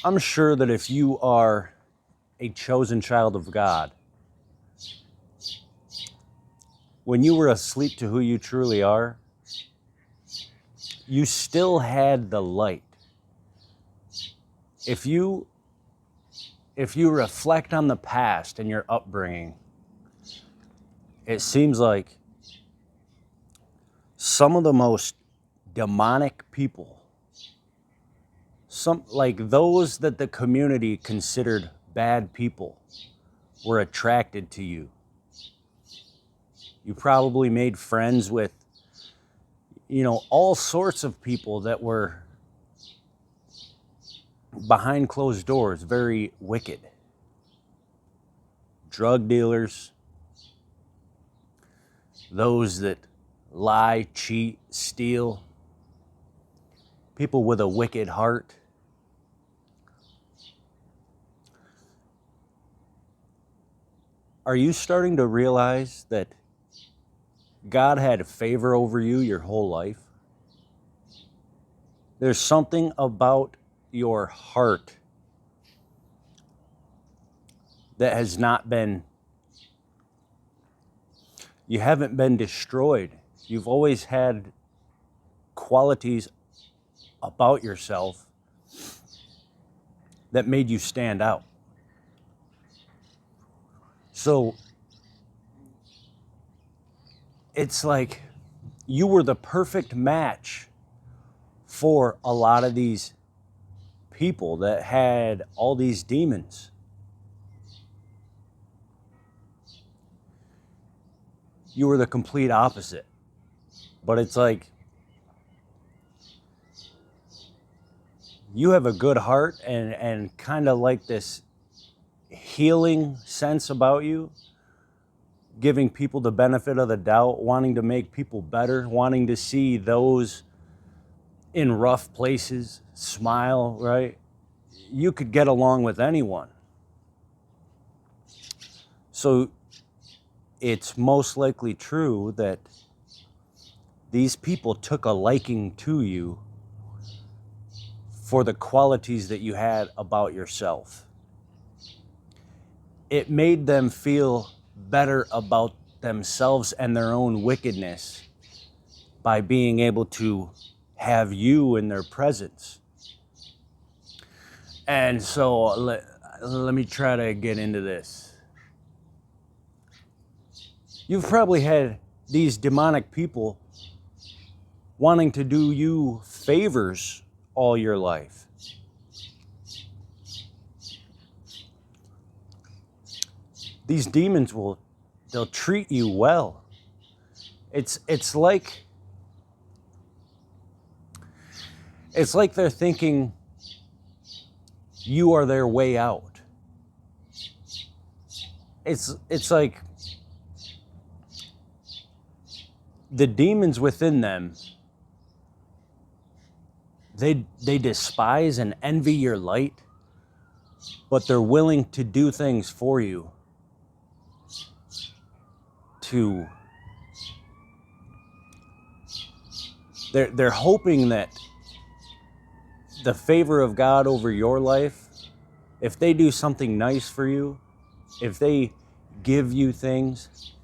I'm sure that if you are a chosen child of God, when you were asleep to who you truly are, you still had the light. If you reflect on the past and your upbringing, it seems like some of the most demonic people, some like those that the community considered bad people, were attracted to you. You probably made friends with, all sorts of people that were behind closed doors, very wicked. Drug dealers, those that lie, cheat, steal, people with a wicked heart. Are you starting to realize that God had favor over you your whole life? There's something about your heart that has not been, you haven't been destroyed. You've always had qualities about yourself that made you stand out. So it's like you were the perfect match for a lot of these people that had all these demons. You were the complete opposite. But it's like you have a good heart and kind of like this healing sense about you, giving people the benefit of the doubt, wanting to make people better, wanting to see those in rough places smile, right? You could get along with anyone. So it's most likely true that these people took a liking to you for the qualities that you had about yourself. It made them feel better about themselves and their own wickedness by being able to have you in their presence. And so let me try to get into this. You've probably had these demonic people wanting to do you favors all your life. These demons they'll treat you well. It's like they're thinking you are their way out. It's like the demons within them, they despise and envy your light, but they're willing to do things for you they're hoping that the favor of God over your life, if they do something nice for you, if they give you things,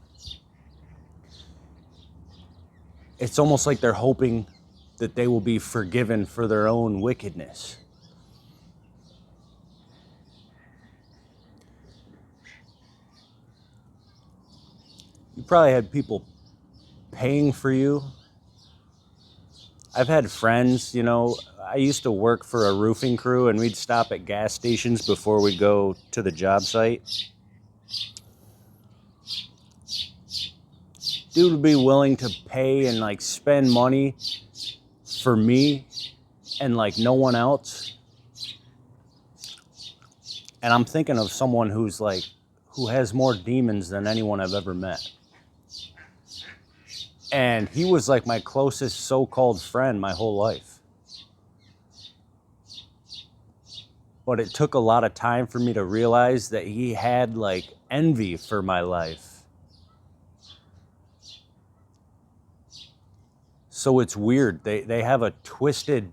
it's almost like they're hoping that they will be forgiven for their own wickedness. You probably had people paying for you. I've had friends, I used to work for a roofing crew and we'd stop at gas stations before we'd go to the job site. Dude would be willing to pay and spend money for me and no one else. And I'm thinking of someone who has more demons than anyone I've ever met. And he was my closest so-called friend my whole life. But it took a lot of time for me to realize that he had envy for my life. So it's weird. They have a twisted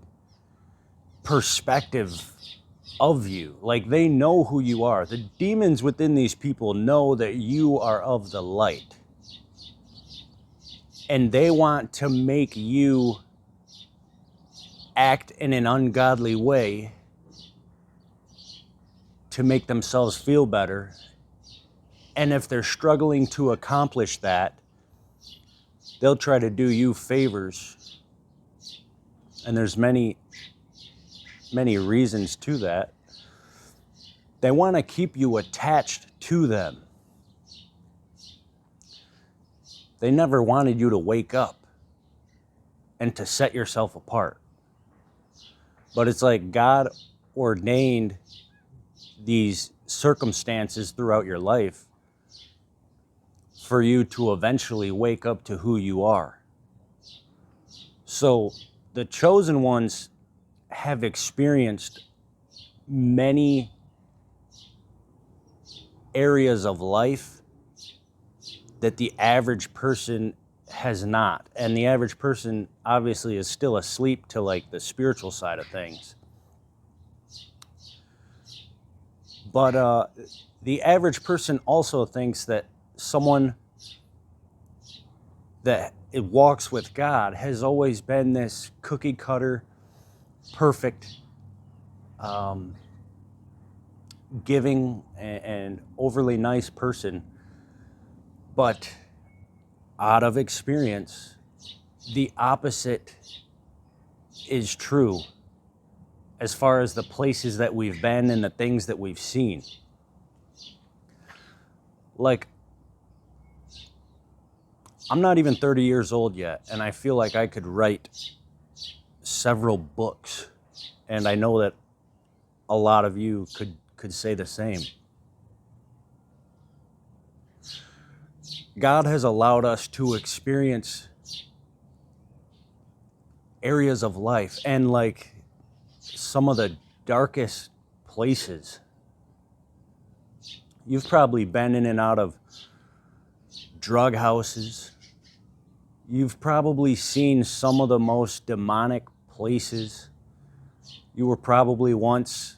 perspective of you. Like, they know who you are. The demons within these people know that you are of the light. And they want to make you act in an ungodly way to make themselves feel better. And if they're struggling to accomplish that, they'll try to do you favors. And there's many reasons to that. They want to keep you attached to them. They never wanted you to wake up and to set yourself apart. But it's like God ordained these circumstances throughout your life for you to eventually wake up to who you are. So the chosen ones have experienced many areas of life that the average person has not. And the average person obviously is still asleep to like the spiritual side of things. But the average person also thinks that someone that it walks with God has always been this cookie cutter, perfect, giving and overly nice person. But out of experience, the opposite is true as far as the places that we've been and the things that we've seen. Like, I'm not even 30 years old yet, and I feel like I could write several books. And I know that a lot of you could say the same. God has allowed us to experience areas of life and like some of the darkest places. You've probably been in and out of drug houses. You've probably seen some of the most demonic places. You were probably once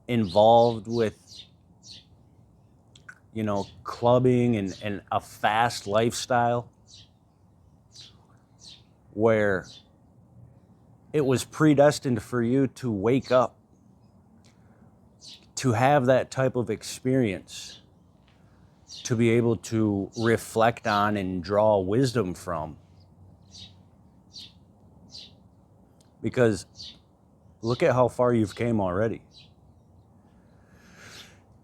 involved with, clubbing and a fast lifestyle where it was predestined for you to wake up, to have that type of experience, to be able to reflect on and draw wisdom from. Because look at how far you've came already.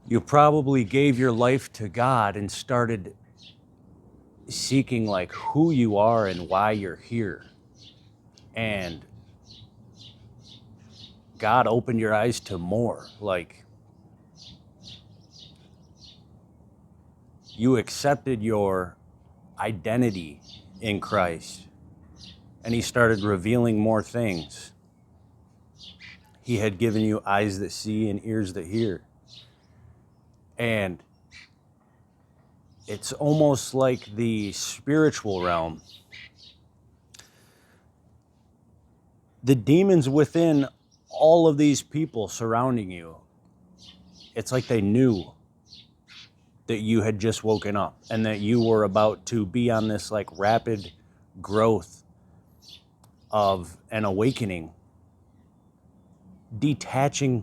You probably gave your life to God and started seeking like who you are and why you're here. And God opened your eyes to more. Like, you accepted your identity in Christ, and He started revealing more things. He had given you eyes that see and ears that hear. And it's almost like the spiritual realm. The demons within all of these people surrounding you, it's like they knew that you had just woken up and that you were about to be on this like rapid growth of an awakening, detaching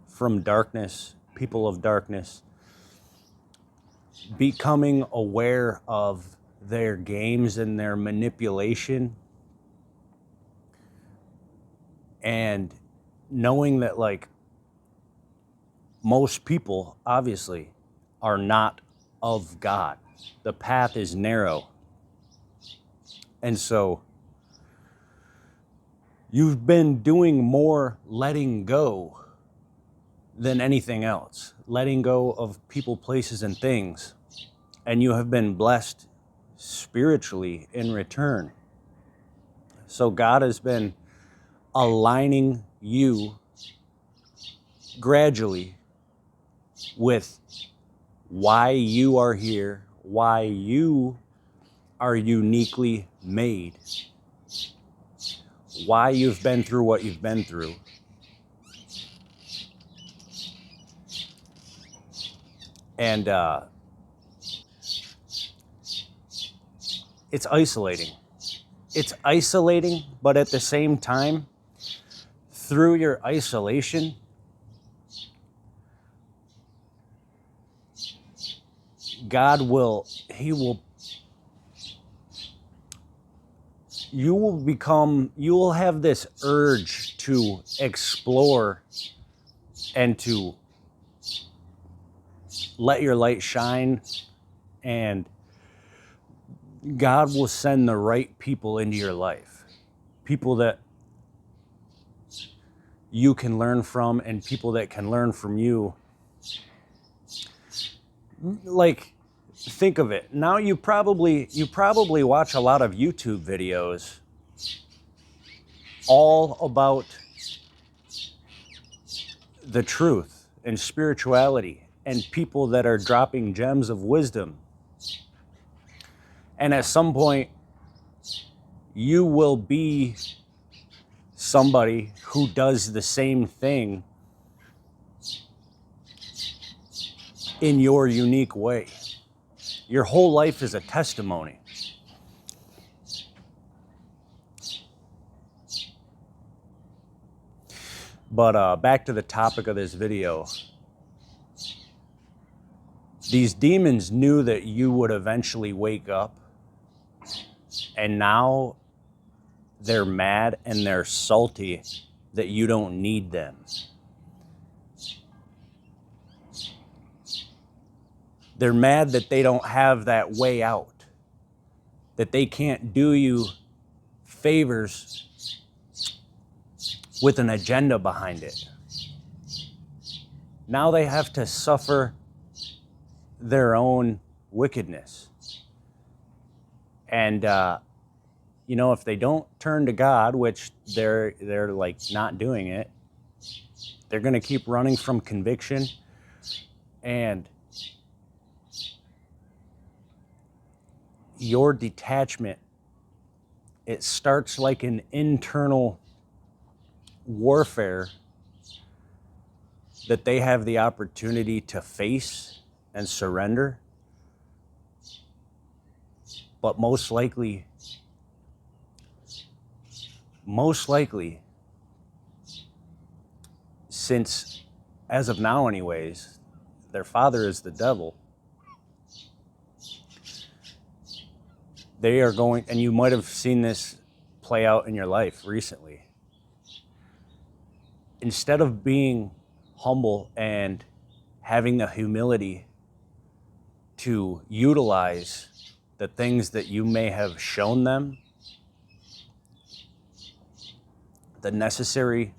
from darkness, people of darkness, becoming aware of their games and their manipulation, and knowing that like most people obviously are not of God. The path is narrow. And so you've been doing more letting go than anything else. Letting go of people, places, and things. And you have been blessed spiritually in return. So God has been aligning you gradually with why you are here, why you are uniquely made, why you've been through what you've been through, And it's isolating. It's isolating, but at the same time, through your isolation, God will, you will have this urge to explore and to let your light shine, and God will send the right people into your life. People that you can learn from and people that can learn from you. Like, think of it. Now you probably watch a lot of YouTube videos all about the truth and spirituality and people that are dropping gems of wisdom. And at some point, you will be somebody who does the same thing in your unique way. Your whole life is a testimony. But back to the topic of this video. These demons knew that you would eventually wake up, and now they're mad and they're salty that you don't need them. They're mad that they don't have that way out, that they can't do you favors with an agenda behind it. Now they have to suffer their own wickedness. And, if they don't turn to God, which they're like not doing it, they're going to keep running from conviction. And your detachment, it starts like an internal warfare that they have the opportunity to face and surrender. But most likely, since, as of now anyways, their father is the devil, they are going, and you might have seen this play out in your life recently. Instead of being humble and having the humility to utilize the things that you may have shown them, the necessary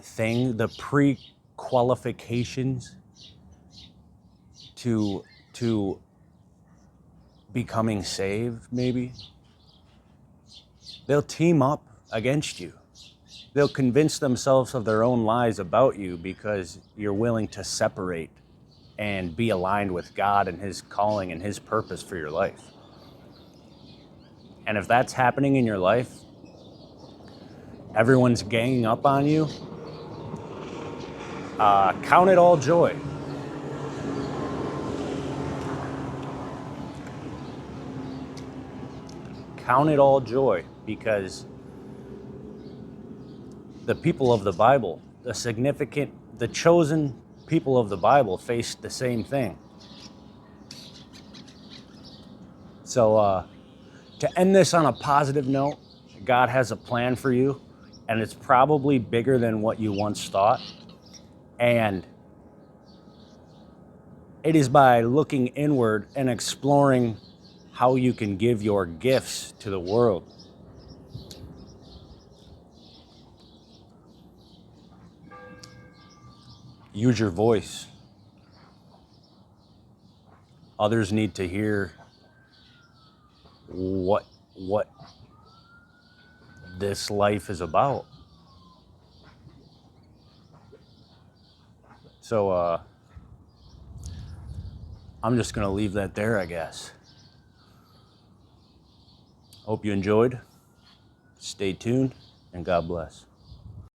thing, the pre-qualifications to becoming saved, maybe, they'll team up against you. They'll convince themselves of their own lies about you because you're willing to separate and be aligned with God and His calling and His purpose for your life. And if that's happening in your life, everyone's ganging up on you, count it all joy. Count it all joy, because the people of the Bible, the chosen people of the Bible faced the same thing. So to end this on a positive note, God has a plan for you, and it's probably bigger than what you once thought. And it is by looking inward and exploring how you can give your gifts to the world. Use your voice. Others need to hear what this life is about. So I'm just going to leave that there, I guess. Hope you enjoyed. Stay tuned, and God bless.